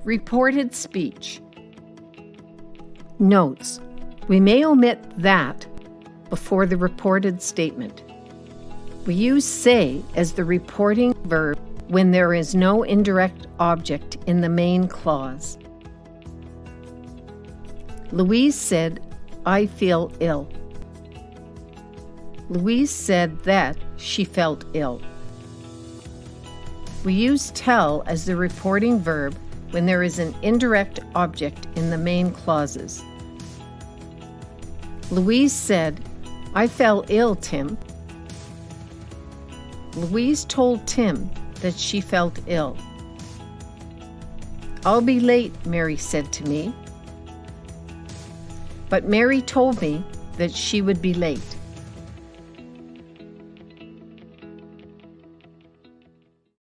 Reported speech. Notes. We may omit that before the reported statement. We use say as the reporting verb when there is no indirect object in the main clause. Louise said, "I feel ill." Louise said that she felt ill. We use tell as the reporting verb when there is an indirect object in the main clauses. Louise said, "I fell ill, Tim." Louise told Tim that she felt ill. "I'll be late," Mary said to me. But Mary told me that she would be late.